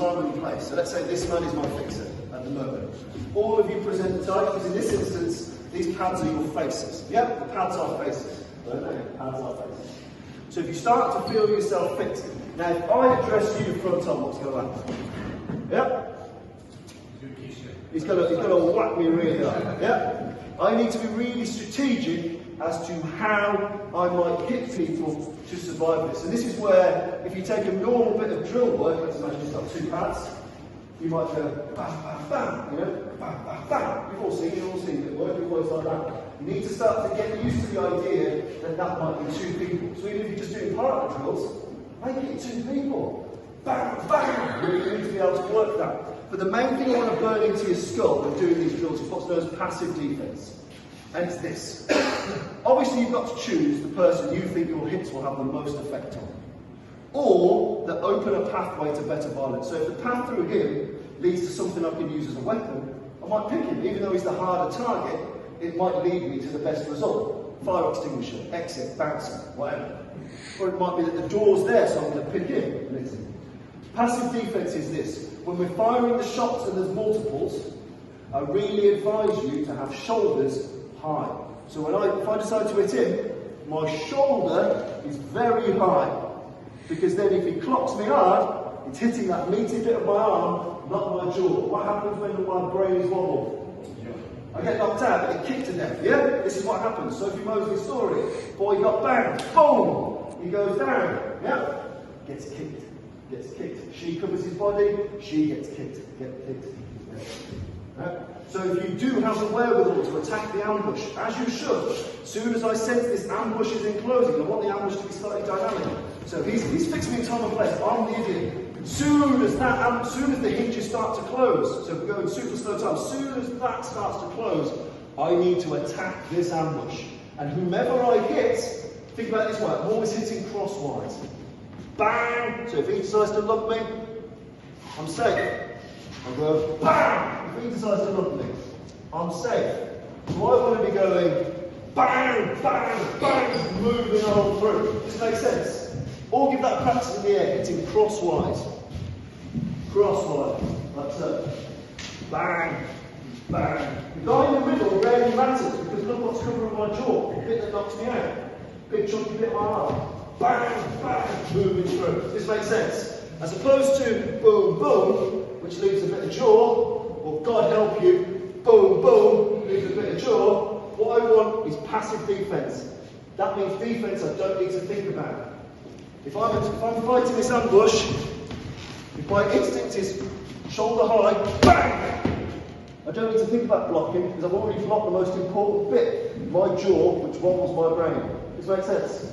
time and place. So let's say this man is my fixer at the moment. All of you present the type, because in this instance, these pads are your faces. Yep, the pads are faces. Pads are faces. So if you start to feel yourself fixed, now if I address you front on, what's going to happen? Yep. He's going to whack me really hard. Yep. I need to be really strategic as to how I might hit people to survive this. And this is where, if you take a normal bit of drill work, let's imagine you've got two pads, you might go bam, bam, bam, you know, bam, bam, bam. You've all seen it work, it works like that. You need to start to get used to the idea that that might be two people. So even if you're just doing partner drills, make it two people. Bam, bam! You need to be able to work that. But the main thing I want to burn into your skull when doing these drills is what's known as passive defense. And it's this. Obviously you've got to choose the person you think your hits will have the most effect on. Or that open a pathway to better violence. So if the path through him leads to something I can use as a weapon, I might pick him. Even though he's the harder target, it might lead me to the best result. Fire extinguisher, exit, bouncer, whatever. Or it might be that the door's there, so I'm going to pick him. Passive defense is this. When we're firing the shots and there's multiples, I really advise you to have shoulders high. So if I decide to hit him, my shoulder is very high. Because then if he clocks me hard, it's hitting that meaty bit of my arm, not my jaw. What happens when my brain is wobbled? I get knocked out, I get kicked to death, yeah? This is what happens. Sophie Mosley's story. Boy got banged, boom! He goes down, yeah? Gets kicked. She covers his body, she gets kicked. Right? So if you do have the wherewithal to attack the ambush, as you should, as soon as I sense this ambush is enclosing, I want the ambush to be slightly dynamic. So he's fixed me in time and place, I'm the idiot. Soon as the hinges start to close, so if we're going super slow time, soon as that starts to close, I need to attack this ambush. And whomever I hit, think about it this way, I'm always hitting crosswise. Bang! So if he decides to love me, I'm safe. I go bang! If he decides to love me, I'm safe. So I want to be going bang, bang, bang, moving on through. Does this make sense? Or give that practice in the air, hitting crosswise. Crosswise, like so. Bang, bang. The guy in the middle rarely matters because look what's covering my jaw, the bit that knocks me out. Big chunky bit of my arm. Bang, bang, moving through. Does this make sense? As opposed to boom, boom, which leaves a bit of jaw, or God help you, boom, boom, leaves a bit of jaw. What I want is passive defense. That means defense I don't need to think about. If I'm fighting this ambush, if my instinct is shoulder high, bang! I don't need to think about blocking because I've already blocked the most important bit, my jaw, which wobbles my brain. Does this make sense?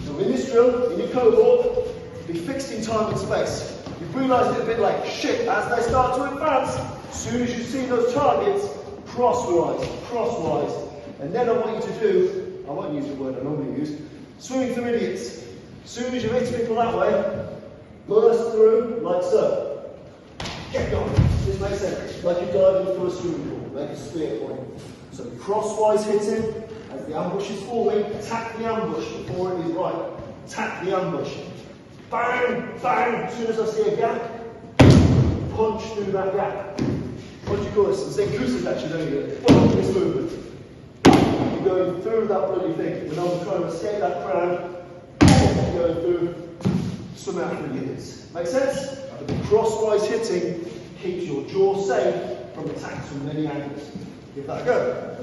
So in this drill, in your cohort, be fixed in time and space. You've realised it a bit like shit as they start to advance. As soon as you see those targets, crosswise. And then I want you to do, I won't use the word I normally use, swimming through idiots. As soon as you hit people that way, burst through like so. Get going. This makes sense. Like you're diving through a swimming pool, make a spear point. So crosswise hitting, as the ambush is forming, attack the ambush before it is right. Attack the ambush. Bang, bang. As soon as I see a gap, punch through that gap. What do you call this? It's inclusive action, don't you? Punch this movement. You're going through that bloody thing. When I'm trying to escape that crowd, going through swim out for years. Make sense? But the crosswise hitting keeps your jaw safe from attacks from many angles. Give that a go.